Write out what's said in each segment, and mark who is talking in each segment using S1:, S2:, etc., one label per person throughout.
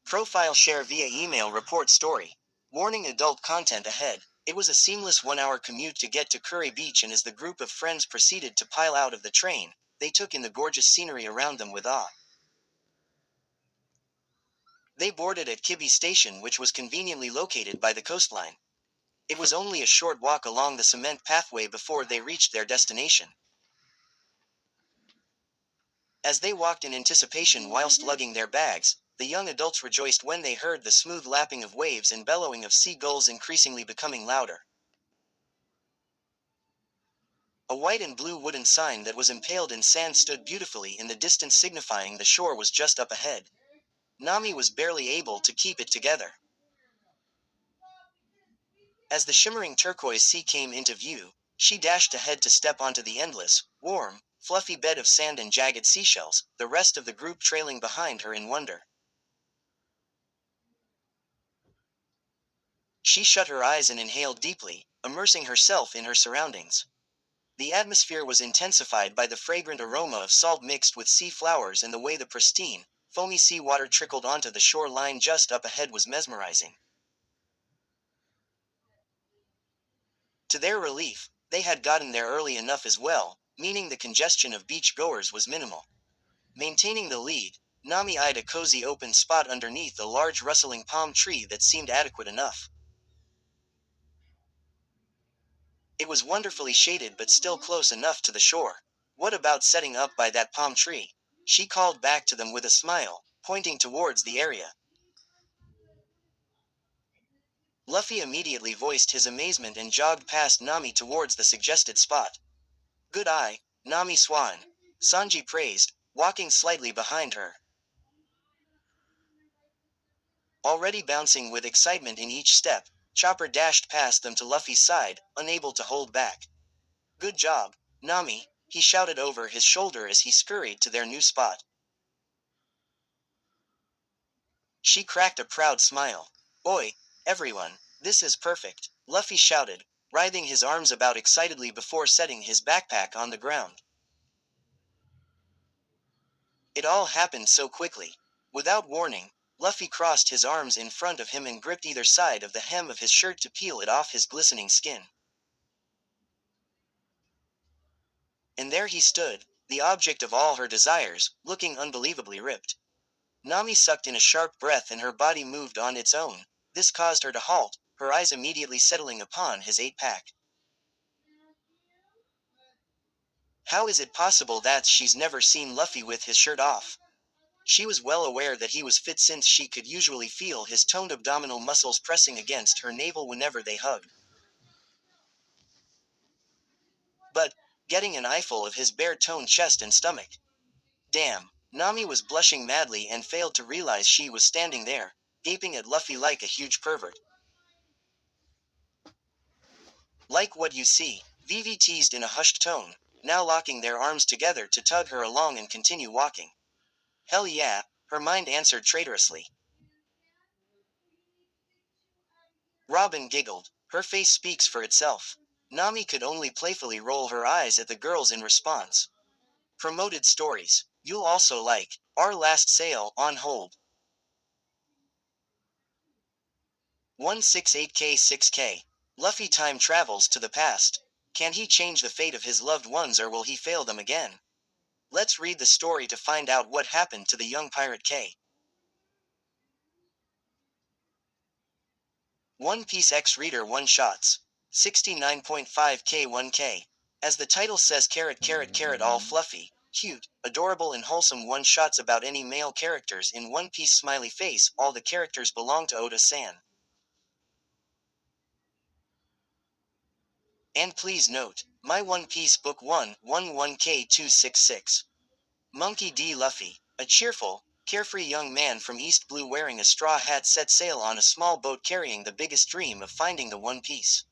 S1: Profile share via email report story. Warning adult content ahead. It was a seamless 1 hour commute to get to Curry Beach, and as the group of friends proceeded to pile out of the train, they took in the gorgeous scenery around them with awe. They boarded at Kibby Station, which was conveniently located by the coastline. It was only a short walk along the cement pathway before they reached their destination. As they walked in anticipation whilst lugging their bags, the young adults rejoiced when they heard the smooth lapping of waves and bellowing of seagulls increasingly becoming louder. A white and blue wooden sign that was impaled in sand stood beautifully in the distance, signifying the shore was just up ahead. Nami was barely able to keep it together. As the shimmering turquoise sea came into view, she dashed ahead to step onto the endless, warm, fluffy bed of sand and jagged seashells, the rest of the group trailing behind her in wonder. She shut her eyes and inhaled deeply, immersing herself in her surroundings. The atmosphere was intensified by the fragrant aroma of salt mixed with sea flowers, and the way the pristine, foamy sea water trickled onto the shore line just up ahead was mesmerizing. To their relief, they had gotten there early enough as well, meaning the congestion of beach goers was minimal. Maintaining the lead, Nami eyed a cozy open spot underneath a large rustling palm tree that seemed adequate enough. It was wonderfully shaded but still close enough to the shore. "What about setting up by that palm tree?" she called back to them with a smile, pointing towards the area. Luffy immediately voiced his amazement and jogged past Nami towards the suggested spot. "Good eye, Nami Swan," Sanji praised, walking slightly behind her. Already bouncing with excitement in each step, Chopper dashed past them to Luffy's side, unable to hold back. "Good job, Nami," he shouted over his shoulder as he scurried to their new spot. She cracked a proud smile. "Oi, everyone, this is perfect," Luffy shouted, writhing his arms about excitedly before setting his backpack on the ground. It all happened so quickly. Without warning, Luffy crossed his arms in front of him and gripped either side of the hem of his shirt to peel it off his glistening skin. And there he stood, the object of all her desires, looking unbelievably ripped. Nami sucked in a sharp breath and her body moved on its own. This caused her to halt, her eyes immediately settling upon his 8-pack. How is it possible that she's never seen Luffy with his shirt off? She was well aware that he was fit since she could usually feel his toned abdominal muscles pressing against her navel whenever they hugged. But, getting an eyeful of his bare-toned chest and stomach. Damn, Nami was blushing madly and failed to realize she was standing there, gaping at Luffy like a huge pervert. "Like what you see," Vivi teased in a hushed tone, now locking their arms together to tug her along and continue walking. "Hell yeah," her mind answered traitorously. Robin giggled. Her face speaks for itself. Nami could only playfully roll her eyes at the girls in response. Promoted stories. You'll also like Our Last Sale on Hold. 168K6K. Luffy time travels to the past. Can he change the fate of his loved ones, or will he fail them again? Let's read the story to find out what happened to the young pirate K. One Piece X Reader One Shots. 69.5K 1K. As the title says, all fluffy, cute, adorable and wholesome one-shots about any male characters in One Piece. Smiley face. All the characters belong to Oda-san. And please note, My One Piece Book 1, 11K266. Monkey D. Luffy, a cheerful, carefree young man from East Blue wearing a straw hat, set sail on a small boat carrying the biggest dream of finding the One Piece.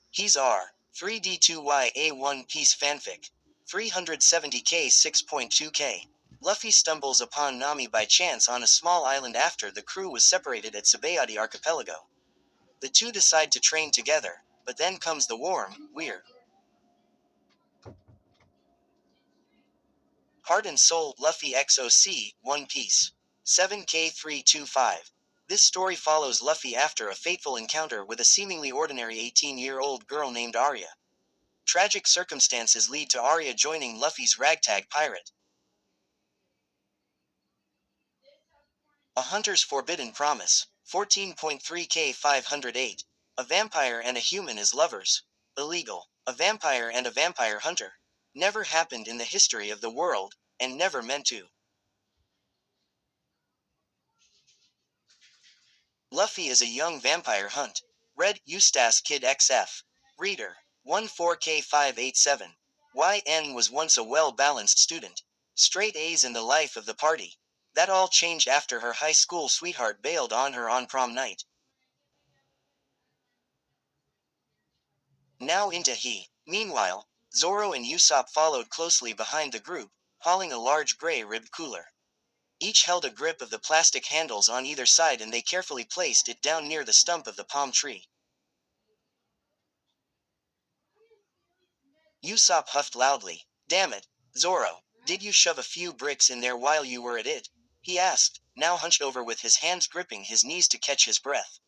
S1: He's R3D2YA One Piece fanfic. 370K 6.2K. Luffy stumbles upon Nami by chance on a small island after the crew was separated at Sabayati Archipelago. The two decide to train together, but then comes the warm, weird Heart and Soul Luffy XOC, One Piece. 7K325. This story follows Luffy after a fateful encounter with a seemingly ordinary 18-year-old girl named Arya. Tragic circumstances lead to Arya joining Luffy's ragtag pirate. A Hunter's Forbidden Promise. 14.3K 508. A vampire and a human as lovers. Illegal. A vampire and a vampire hunter. Never happened in the history of the world, and never meant to. Luffy is a young vampire hunt. Red Eustace Kid XF. Reader. 14K587. YN was once a well-balanced student. Straight A's and the life of the party. That all changed after her high school sweetheart bailed on her on prom night. Now into he. Meanwhile, Zoro and Usopp followed closely behind the group, hauling a large gray-ribbed cooler. Each held a grip of the plastic handles on either side and they carefully placed it down near the stump of the palm tree. Usopp huffed loudly. Damn it, Zoro, did you shove a few bricks in there while you were at it? He asked, now hunched over with his hands gripping his knees to catch his breath.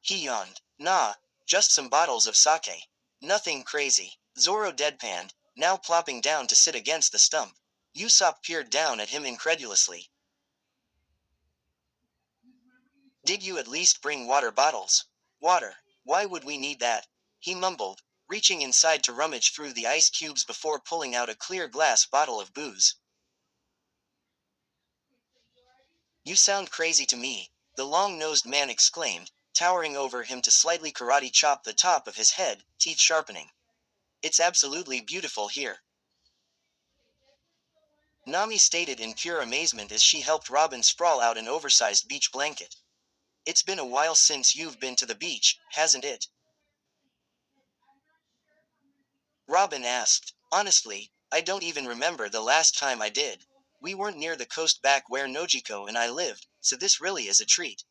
S1: He yawned. Nah, just some bottles of sake. Nothing crazy. Zoro deadpanned, now plopping down to sit against the stump. Usopp peered down at him incredulously. Did you at least bring water bottles? Water. Why would we need that? He mumbled, reaching inside to rummage through the ice cubes before pulling out a clear glass bottle of booze. You sound crazy to me, the long-nosed man exclaimed, towering over him to slightly karate chop the top of his head, teeth sharpening. It's absolutely beautiful here. Nami stated in pure amazement as she helped Robin sprawl out an oversized beach blanket. It's been a while since you've been to the beach, hasn't it? Robin asked. Honestly, I don't even remember the last time I did. We weren't near the coast back where Nojiko and I lived, so this really is a treat.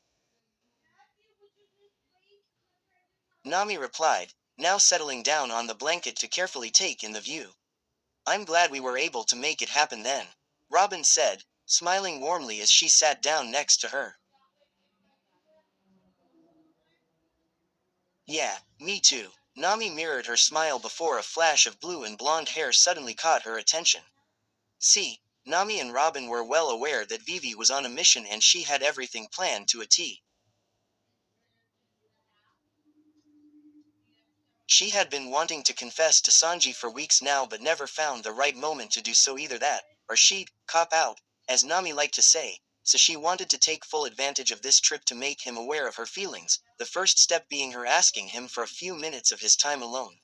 S1: Nami replied, now settling down on the blanket to carefully take in the view. I'm glad we were able to make it happen then. Robin said, smiling warmly as she sat down next to her. Yeah, me too. Nami mirrored her smile before a flash of blue and blonde hair suddenly caught her attention. See, Nami and Robin were well aware that Vivi was on a mission and she had everything planned to a T. She had been wanting to confess to Sanji for weeks now but never found the right moment to do so, either that, or she'd cop out, as Nami liked to say, so she wanted to take full advantage of this trip to make him aware of her feelings, the first step being her asking him for a few minutes of his time alone.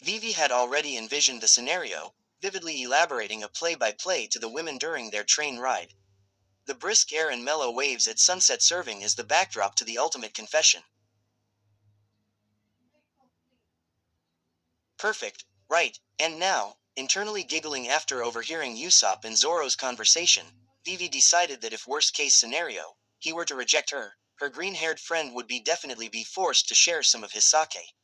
S1: Vivi had already envisioned the scenario, vividly elaborating a play-by-play to the women during their train ride. The brisk air and mellow waves at sunset serving as the backdrop to the ultimate confession. Perfect, right, and now, internally giggling after overhearing Usopp and Zoro's conversation, Vivi decided that if worst-case scenario, he were to reject her, her green-haired friend would be definitely be forced to share some of his sake.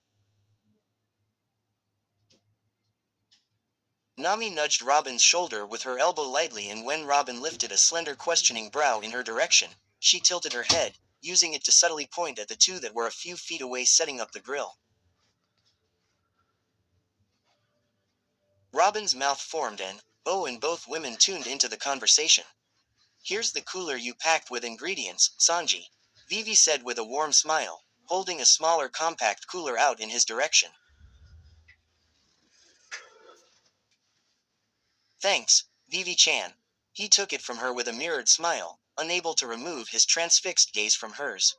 S1: Nami nudged Robin's shoulder with her elbow lightly, and when Robin lifted a slender questioning brow in her direction, she tilted her head, using it to subtly point at the two that were a few feet away setting up the grill. Robin's mouth formed and, oh, and both women tuned into the conversation. Here's the cooler you packed with ingredients, Sanji, Vivi said with a warm smile, holding a smaller compact cooler out in his direction. Thanks, Vivi-chan. He took it from her with a mirrored smile, unable to remove his transfixed gaze from hers.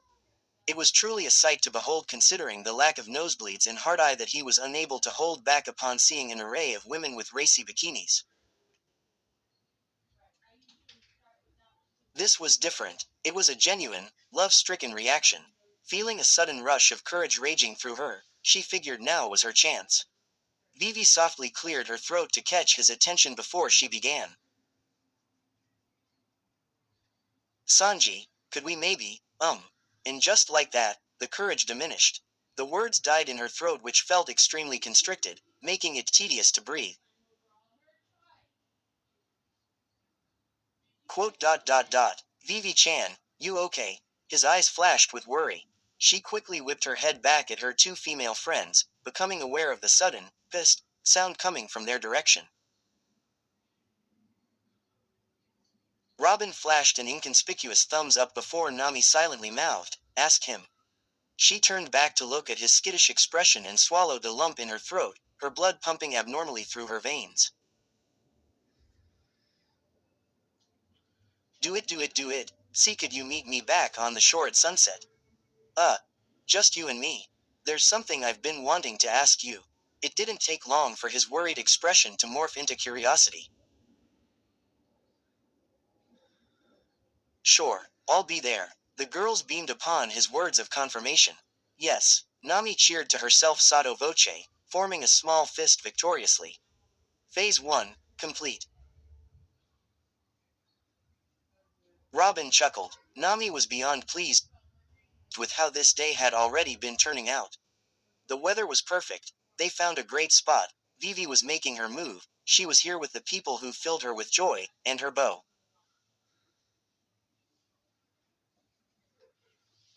S1: It was truly a sight to behold, considering the lack of nosebleeds and hard eye that he was unable to hold back upon seeing an array of women with racy bikinis. This was different. It was a genuine, love-stricken reaction. Feeling a sudden rush of courage raging through her, she figured now was her chance. Vivi softly cleared her throat to catch his attention before she began. Sanji, could we maybe, And just like that, the courage diminished. The words died in her throat, which felt extremely constricted, making it tedious to breathe. Quote dot dot dot. Vivi-chan, you okay? His eyes flashed with worry. She quickly whipped her head back at her two female friends, becoming aware of the sudden, pissed, sound coming from their direction. Robin flashed an inconspicuous thumbs up before Nami silently mouthed, "Ask him." She turned back to look at his skittish expression and swallowed a lump in her throat, her blood pumping abnormally through her veins. Do it, do it, do it. See, could you meet me back on the shore at sunset? Uh, just you and me. There's something I've been wanting to ask you. It didn't take long for his worried expression to morph into curiosity. Sure, I'll be there. The girls beamed upon his words of confirmation. Yes, Nami cheered to herself sotto voce, forming a small fist victoriously. Phase 1, complete. Robin chuckled. Nami was beyond pleased with how this day had already been turning out. The weather was perfect. They found a great spot. Vivi was making her move. She was here with the people who filled her with joy, and her beau.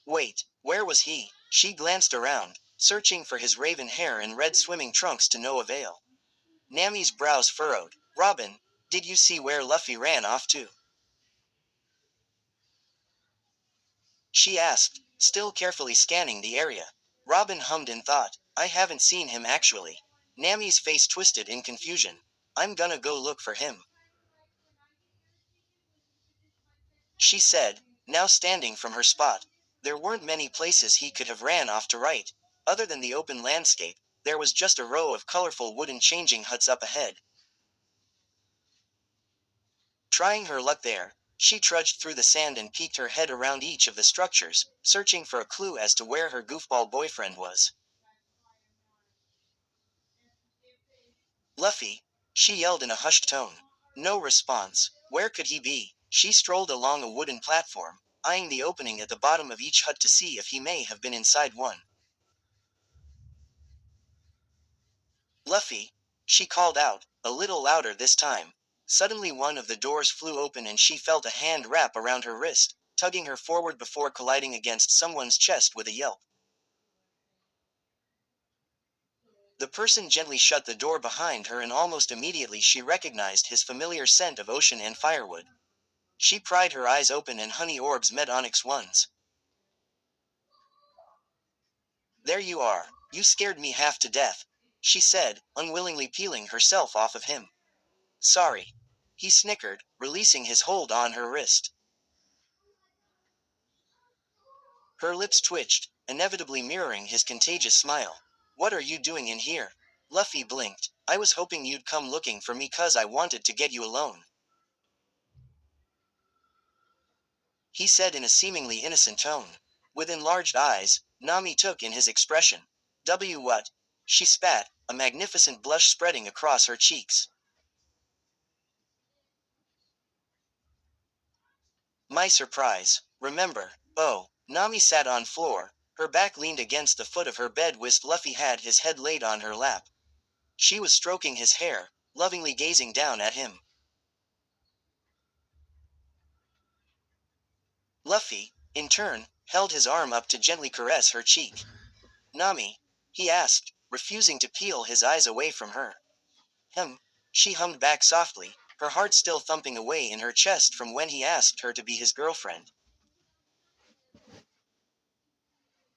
S1: Wait, where was he? She glanced around, searching for his raven hair and red swimming trunks to no avail. Nami's brows furrowed. Robin, did you see where Luffy ran off to? She asked, still carefully scanning the area. Robin hummed in thought. I haven't seen him actually. Nami's face twisted in confusion. I'm gonna go look for him, she said, now standing from her spot. There weren't many places he could have ran off to right. Other than the open landscape, there was just a row of colorful wooden changing huts up ahead. Trying her luck there, she trudged through the sand and peeked her head around each of the structures, searching for a clue as to where her goofball boyfriend was. Luffy, she yelled in a hushed tone. No response. Where could he be? She strolled along a wooden platform, eyeing the opening at the bottom of each hut to see if he may have been inside one. Luffy, she called out, a little louder this time. Suddenly one of the doors flew open and she felt a hand wrap around her wrist, tugging her forward before colliding against someone's chest with a yelp. The person gently shut the door behind her and almost immediately she recognized his familiar scent of ocean and firewood. She pried her eyes open and honey orbs met onyx ones. There you are. You scared me half to death, she said, unwillingly peeling herself off of him. Sorry. He snickered, releasing his hold on her wrist. Her lips twitched, inevitably mirroring his contagious smile. What are you doing in here? Luffy blinked. I was hoping you'd come looking for me 'cause I wanted to get you alone, he said in a seemingly innocent tone. With enlarged eyes, Nami took in his expression. What? She spat, a magnificent blush spreading across her cheeks. My surprise. Remember. Oh, Nami sat on floor, her back leaned against the foot of her bed whilst Luffy had his head laid on her lap. She was stroking his hair, lovingly gazing down at him. Luffy, in turn, held his arm up to gently caress her cheek. Nami? He asked, refusing to peel his eyes away from her. She hummed back softly, her heart still thumping away in her chest from when he asked her to be his girlfriend.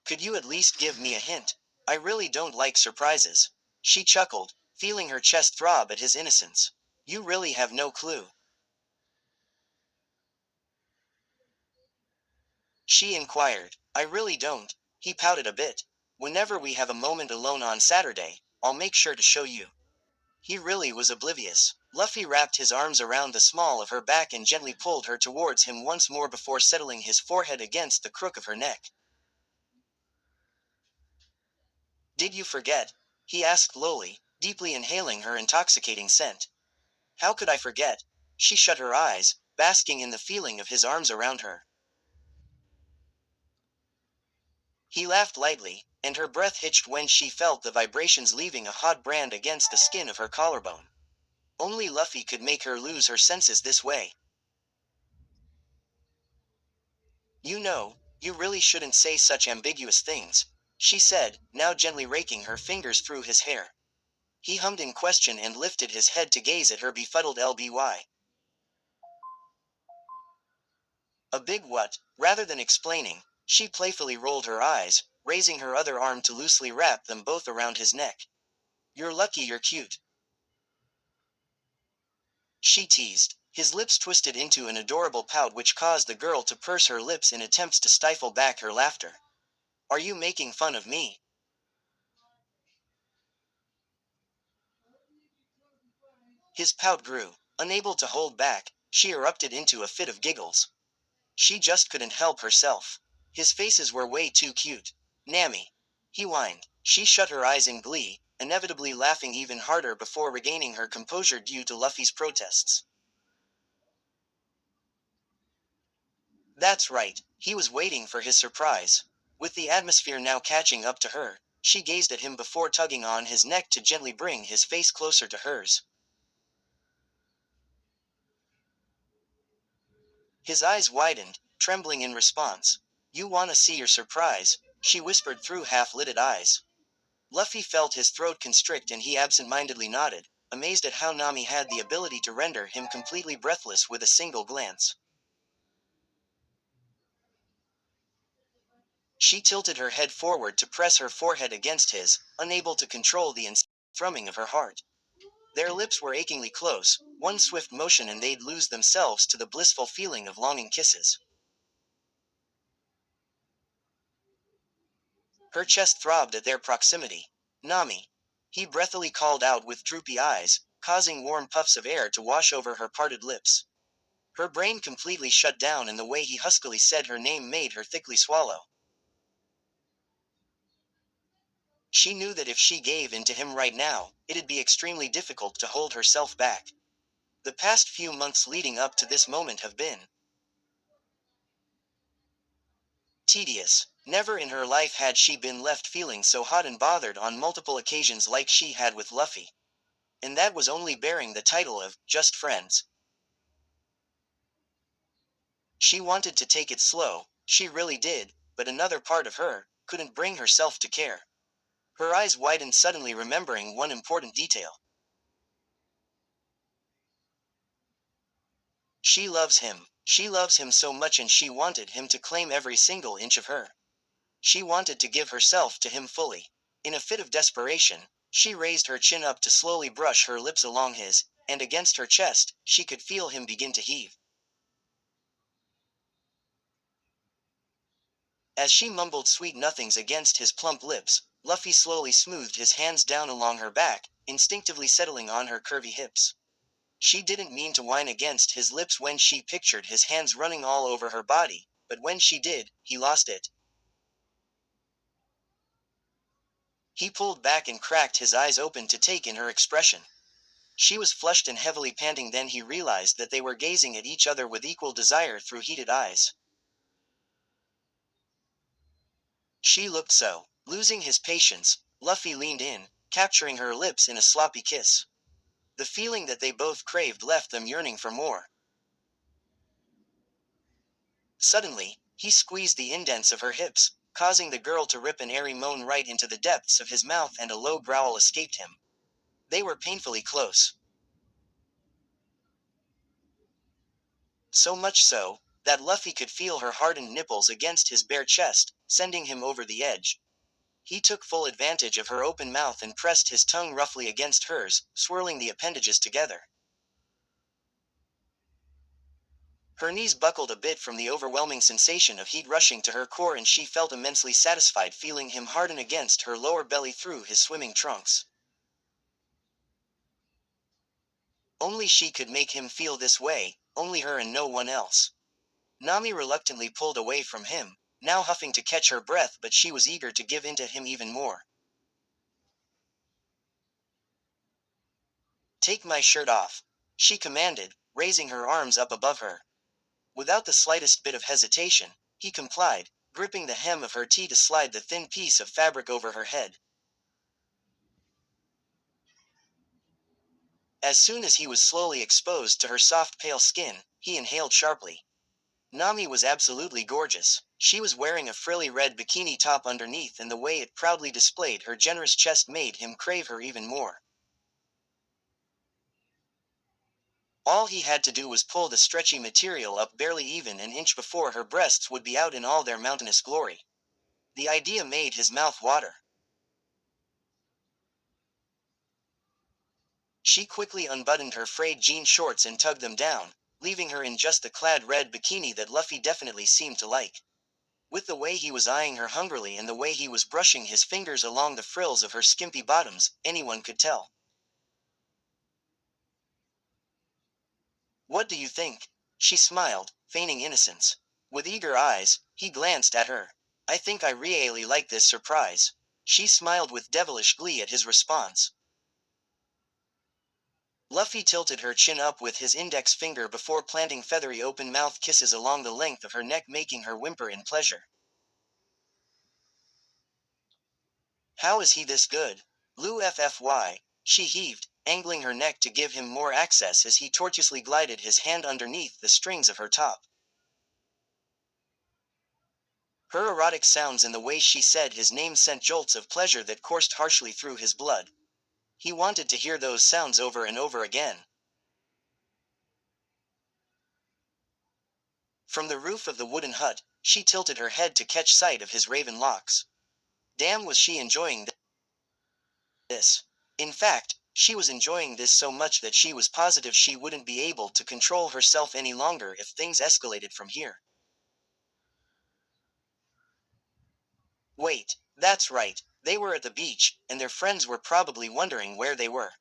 S1: Could you at least give me a hint? I really don't like surprises. She chuckled, feeling her chest throb at his innocence. You really have no clue, she inquired. I really don't. He pouted a bit. Whenever we have a moment alone on Saturday, I'll make sure to show you. He really was oblivious. Luffy wrapped his arms around the small of her back and gently pulled her towards him once more before settling his forehead against the crook of her neck. Did you forget? He asked lowly, deeply inhaling her intoxicating scent. How could I forget? She shut her eyes, basking in the feeling of his arms around her. He laughed lightly. and her breath hitched when she felt the vibrations leaving a hot brand against the skin of her collarbone. Only Luffy could make her lose her senses this way. "You know, you really shouldn't say such ambiguous things," she said, now gently raking her fingers through his hair. He hummed in question and lifted his head to gaze at her befuddled LBY. A big what? Rather than explaining, she playfully rolled her eyes, raising her other arm to loosely wrap them both around his neck. "You're lucky you're cute," she teased. His lips twisted into an adorable pout which caused the girl to purse her lips in attempts to stifle back her laughter. "Are you making fun of me?" His pout grew. Unable to hold back, she erupted into a fit of giggles. She just couldn't help herself. His faces were way too cute. "Nami," he whined. She shut her eyes in glee, inevitably laughing even harder before regaining her composure due to Luffy's protests. That's right, he was waiting for his surprise. With the atmosphere now catching up to her, she gazed at him before tugging on his neck to gently bring his face closer to hers. His eyes widened, trembling in response. "You wanna see your surprise?" she whispered through half-lidded eyes. Luffy felt his throat constrict and he absent-mindedly nodded, amazed at how Nami had the ability to render him completely breathless with a single glance. She tilted her head forward to press her forehead against his, unable to control the insane thrumming of her heart. Their lips were achingly close, one swift motion and they'd lose themselves to the blissful feeling of longing kisses. Her chest throbbed at their proximity. "Nami," he breathily called out with droopy eyes, causing warm puffs of air to wash over her parted lips. Her brain completely shut down and the way he huskily said her name made her thickly swallow. She knew that if she gave in to him right now, it'd be extremely difficult to hold herself back. The past few months leading up to this moment have been tedious. Never in her life had she been left feeling so hot and bothered on multiple occasions like she had with Luffy. And that was only bearing the title of just friends. She wanted to take it slow, she really did, but another part of her couldn't bring herself to care. Her eyes widened suddenly remembering one important detail. She loves him. She loves him so much and she wanted him to claim every single inch of her. She wanted to give herself to him fully. In a fit of desperation, she raised her chin up to slowly brush her lips along his, and against her chest, she could feel him begin to heave. As she mumbled sweet nothings against his plump lips, Luffy slowly smoothed his hands down along her back, instinctively settling on her curvy hips. She didn't mean to whine against his lips when she pictured his hands running all over her body, but when she did, he lost it. He pulled back and cracked his eyes open to take in her expression. She was flushed and heavily panting, then he realized that they were gazing at each other with equal desire through heated eyes. She looked so. Losing his patience, Luffy leaned in, capturing her lips in a sloppy kiss. The feeling that they both craved left them yearning for more. Suddenly, he squeezed the indents of her hips, causing the girl to rip an airy moan right into the depths of his mouth, and a low growl escaped him. They were painfully close. So much so, that Luffy could feel her hardened nipples against his bare chest, sending him over the edge. He took full advantage of her open mouth and pressed his tongue roughly against hers, swirling the appendages together. Her knees buckled a bit from the overwhelming sensation of heat rushing to her core, and she felt immensely satisfied feeling him harden against her lower belly through his swimming trunks. Only she could make him feel this way, only her and no one else. Nami reluctantly pulled away from him, now huffing to catch her breath, but she was eager to give in to him even more. "Take my shirt off," she commanded, raising her arms up above her. Without the slightest bit of hesitation, he complied, gripping the hem of her tee to slide the thin piece of fabric over her head. As soon as he was slowly exposed to her soft pale skin, he inhaled sharply. Nami was absolutely gorgeous. She was wearing a frilly red bikini top underneath, and the way it proudly displayed her generous chest made him crave her even more. All he had to do was pull the stretchy material up barely even an inch before her breasts would be out in all their mountainous glory. The idea made his mouth water. She quickly unbuttoned her frayed jean shorts and tugged them down, leaving her in just the clad red bikini that Luffy definitely seemed to like. With the way he was eyeing her hungrily and the way he was brushing his fingers along the frills of her skimpy bottoms, anyone could tell. "What do you think?" She smiled, feigning innocence. With eager eyes, he glanced at her. "I think I really like this surprise." She smiled with devilish glee at his response. Luffy tilted her chin up with his index finger before planting feathery open-mouth kisses along the length of her neck, making her whimper in pleasure. "How is he this good?" Luffy. She heaved, angling her neck to give him more access as he tortuously glided his hand underneath the strings of her top. Her erotic sounds and the way she said his name sent jolts of pleasure that coursed harshly through his blood. He wanted to hear those sounds over and over again. From the roof of the wooden hut, she tilted her head to catch sight of his raven locks. Damn, was she enjoying this. In fact, she was enjoying this so much that she was positive she wouldn't be able to control herself any longer if things escalated from here. Wait, that's right, they were at the beach, and their friends were probably wondering where they were.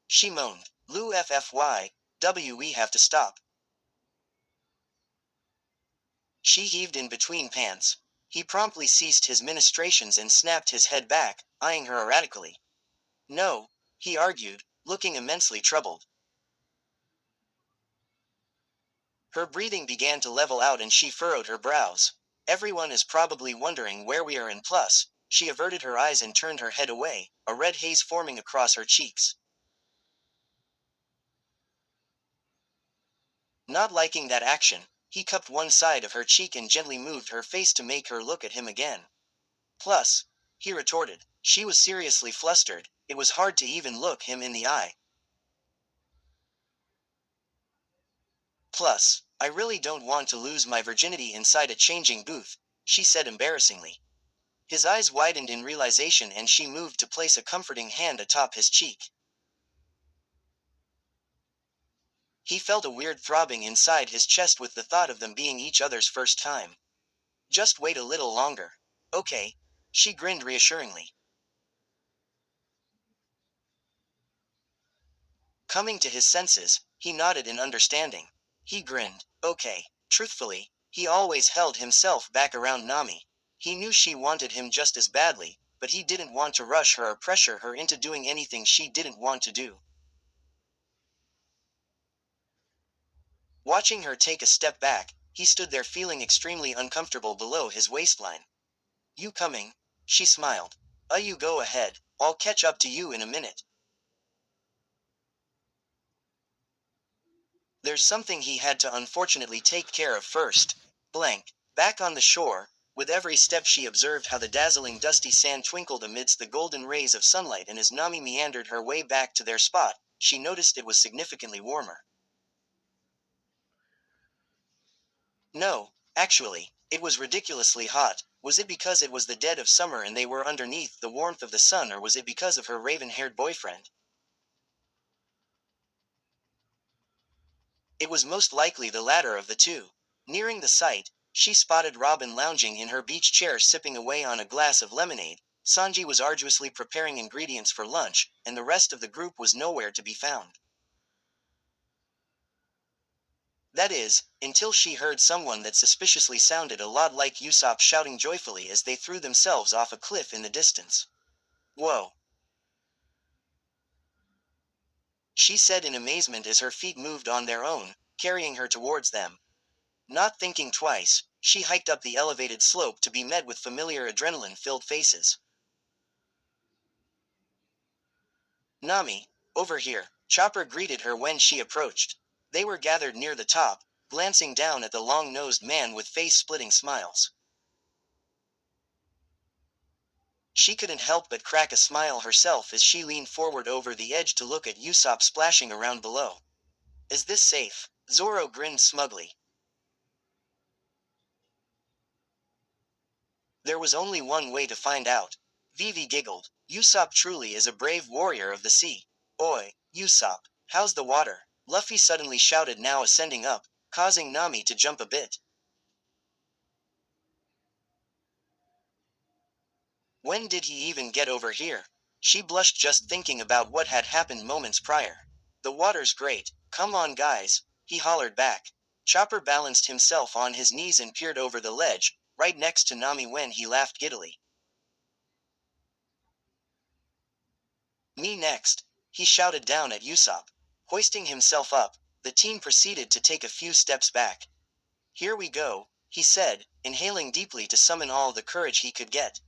S1: She moaned. Luffy, we have to stop. She heaved in between pants. He promptly ceased his ministrations and snapped his head back, eyeing her erratically. "No," he argued, looking immensely troubled. Her breathing began to level out and she furrowed her brows. "Everyone is probably wondering where we are, and plus," she averted her eyes and turned her head away, a red haze forming across her cheeks. Not liking that action, he cupped one side of her cheek and gently moved her face to make her look at him again. "Plus," he retorted, she was seriously flustered, it was hard to even look him in the eye. "Plus, I really don't want to lose my virginity inside a changing booth," she said embarrassingly. His eyes widened in realization and she moved to place a comforting hand atop his cheek. He felt a weird throbbing inside his chest with the thought of them being each other's first time. "Just wait a little longer. Okay," she grinned reassuringly. Coming to his senses, he nodded in understanding. He grinned. Okay. Truthfully, he always held himself back around Nami. He knew she wanted him just as badly, but he didn't want to rush her or pressure her into doing anything she didn't want to do. Watching her take a step back, he stood there feeling extremely uncomfortable below his waistline. "You coming?" She smiled. You go ahead, I'll catch up to you in a minute." There's something he had to unfortunately take care of first. Back on the shore, with every step she observed how the dazzling dusty sand twinkled amidst the golden rays of sunlight, and as Nami meandered her way back to their spot, she noticed it was significantly warmer. No, actually, it was ridiculously hot. Was it because it was the dead of summer and they were underneath the warmth of the sun, or was it because of her raven-haired boyfriend? It was most likely the latter of the two. Nearing the site, she spotted Robin lounging in her beach chair sipping away on a glass of lemonade. Sanji was arduously preparing ingredients for lunch, and the rest of the group was nowhere to be found. That is, until she heard someone that suspiciously sounded a lot like Usopp shouting joyfully as they threw themselves off a cliff in the distance. "Whoa," she said in amazement as her feet moved on their own, carrying her towards them. Not thinking twice, she hiked up the elevated slope to be met with familiar adrenaline-filled faces. Nami, over here, Chopper greeted her when she approached. They were gathered near the top, glancing down at the long-nosed man with face-splitting smiles. She couldn't help but crack a smile herself as she leaned forward over the edge to look at Usopp splashing around below. Is this safe? Zoro grinned smugly. There was only one way to find out. Vivi giggled. Usopp truly is a brave warrior of the sea. Oi, Usopp, how's the water? Luffy suddenly shouted, now ascending up, causing Nami to jump a bit. When did he even get over here? She blushed just thinking about what had happened moments prior. The water's great. Come on, guys, he hollered back. Chopper balanced himself on his knees and peered over the ledge, right next to Nami when he laughed giddily. Me next, he shouted down at Usopp. Hoisting himself up, the teen proceeded to take a few steps back. Here we go, he said, inhaling deeply to summon all the courage he could get.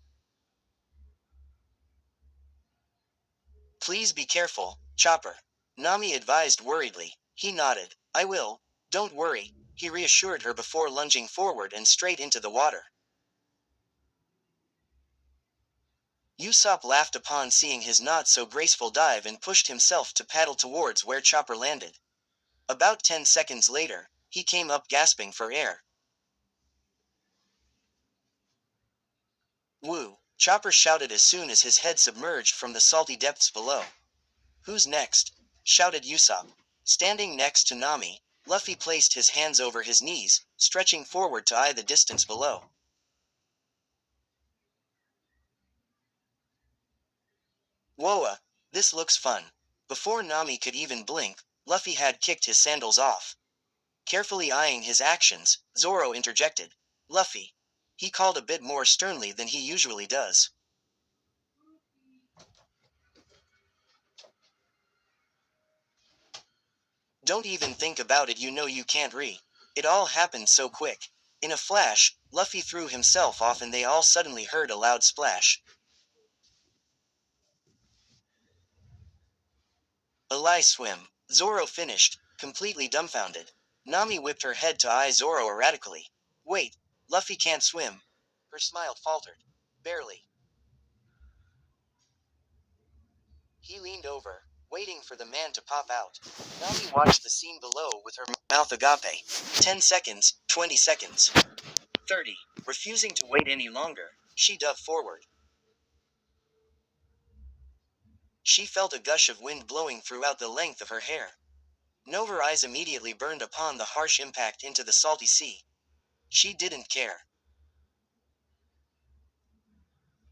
S1: Please be careful, Chopper, Nami advised worriedly. He nodded. I will, don't worry, he reassured her before lunging forward and straight into the water. Usopp laughed upon seeing his not-so-graceful dive and pushed himself to paddle towards where Chopper landed. About 10 seconds later, he came up gasping for air. Woo! Chopper shouted as soon as his head submerged from the salty depths below. Who's next? Shouted Usopp. Standing next to Nami, Luffy placed his hands over his knees, stretching forward to eye the distance below. Whoa, this looks fun. Before Nami could even blink, Luffy had kicked his sandals off. Carefully eyeing his actions, Zoro interjected. Luffy. He called a bit more sternly than he usually does. Don't even think about it, you know you can't It all happened so quick. In a flash, Luffy threw himself off and they all suddenly heard a loud splash. A lie swim. Zoro finished, completely dumbfounded. Nami whipped her head to eye Zoro erratically. Wait, Luffy can't swim. Her smile faltered. Barely. He leaned over, waiting for the man to pop out. Nami watched the scene below with her mouth agape. 10 seconds, 20 seconds. 30. Refusing to wait any longer, she dove forward. She felt a gush of wind blowing throughout the length of her hair. Her eyes immediately burned upon the harsh impact into the salty sea. She didn't care.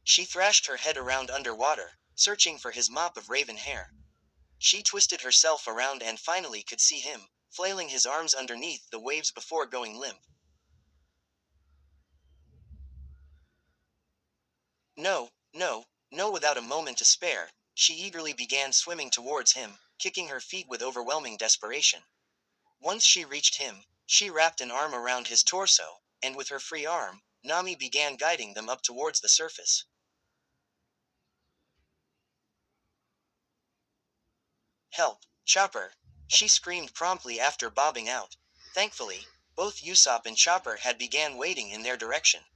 S1: She thrashed her head around underwater, searching for his mop of raven hair. She twisted herself around and finally could see him, flailing his arms underneath the waves before going limp. No, no, no, without a moment to spare, she eagerly began swimming towards him, kicking her feet with overwhelming desperation. Once she reached him, she wrapped an arm around his torso, and with her free arm, Nami began guiding them up towards the surface. Help, Chopper! She screamed promptly after bobbing out. Thankfully, both Usopp and Chopper had began wading in their direction.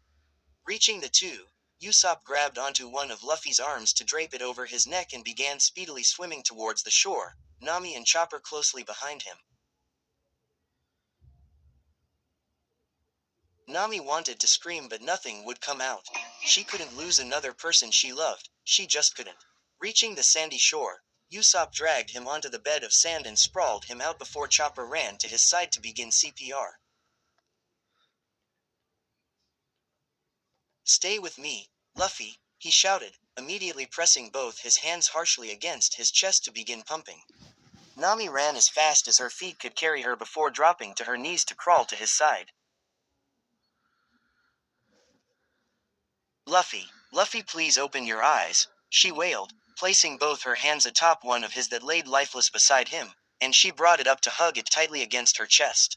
S1: Reaching the two, Usopp grabbed onto one of Luffy's arms to drape it over his neck and began speedily swimming towards the shore, Nami and Chopper closely behind him. Nami wanted to scream but nothing would come out. She couldn't lose another person she loved, she just couldn't. Reaching the sandy shore, Usopp dragged him onto the bed of sand and sprawled him out before Chopper ran to his side to begin CPR. Stay with me, Luffy, he shouted, immediately pressing both his hands harshly against his chest to begin pumping. Nami ran as fast as her feet could carry her before dropping to her knees to crawl to his side. Luffy, Luffy, please open your eyes, she wailed, placing both her hands atop one of his that laid lifeless beside him, and she brought it up to hug it tightly against her chest.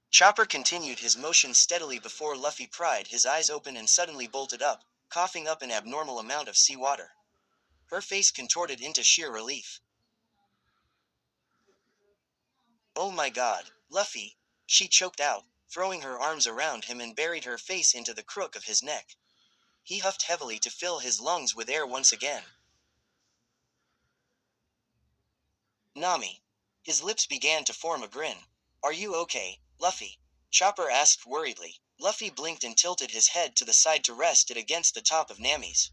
S1: Chopper continued his motion steadily before Luffy pried his eyes open and suddenly bolted up, coughing up an abnormal amount of seawater. Her face contorted into sheer relief. "Oh my god, Luffy," she choked out, throwing her arms around him and buried her face into the crook of his neck. He huffed heavily to fill his lungs with air once again. "Nami." His lips began to form a grin. "Are you okay, Luffy?" Chopper asked worriedly. Luffy blinked and tilted his head to the side to rest it against the top of Nami's.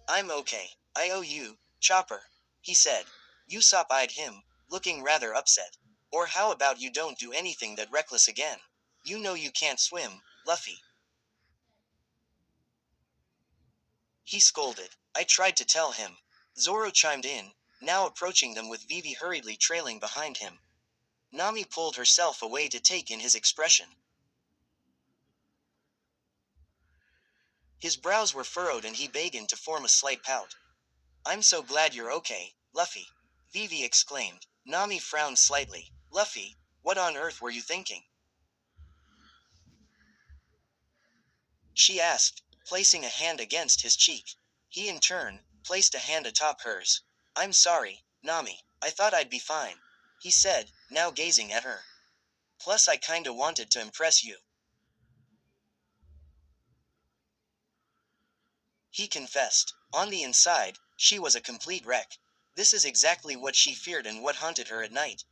S1: "I'm okay. I owe you, Chopper," he said. Usopp eyed him, looking rather upset. "Or how about you don't do anything that reckless again? You know you can't swim, Luffy." He scolded. "I tried to tell him." Zoro chimed in, now approaching them with Vivi hurriedly trailing behind him. Nami pulled herself away to take in his expression. His brows were furrowed and he began to form a slight pout. "I'm so glad you're okay, Luffy," Vivi exclaimed. Nami frowned slightly. "Luffy, what on earth were you thinking?" she asked, placing a hand against his cheek. He in turn placed a hand atop hers. "I'm sorry, Nami, I thought I'd be fine," he said, now gazing at her. "Plus I kinda wanted to impress you," he confessed. On the inside, she was a complete wreck. This is exactly what she feared and what haunted her at night.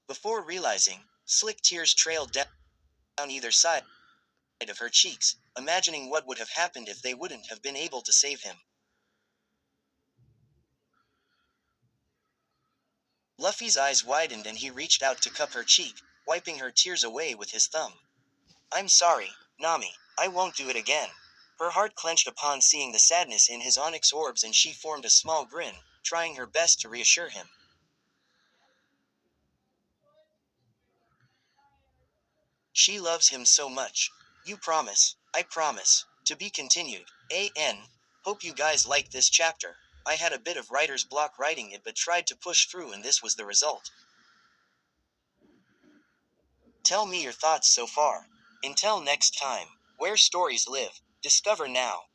S1: Before realizing, slick tears trailed down either side of her cheeks, imagining what would have happened if they wouldn't have been able to save him. Luffy's eyes widened and he reached out to cup her cheek, wiping her tears away with his thumb. "I'm sorry, Nami, I won't do it again." Her heart clenched upon seeing the sadness in his onyx orbs and she formed a small grin, trying her best to reassure him. She loves him so much. You promise? I promise. To be continued. Hope you guys liked this chapter. I had a bit of writer's block writing it but tried to push through and this was the result. Tell me your thoughts so far. Until next time, where stories live, discover now.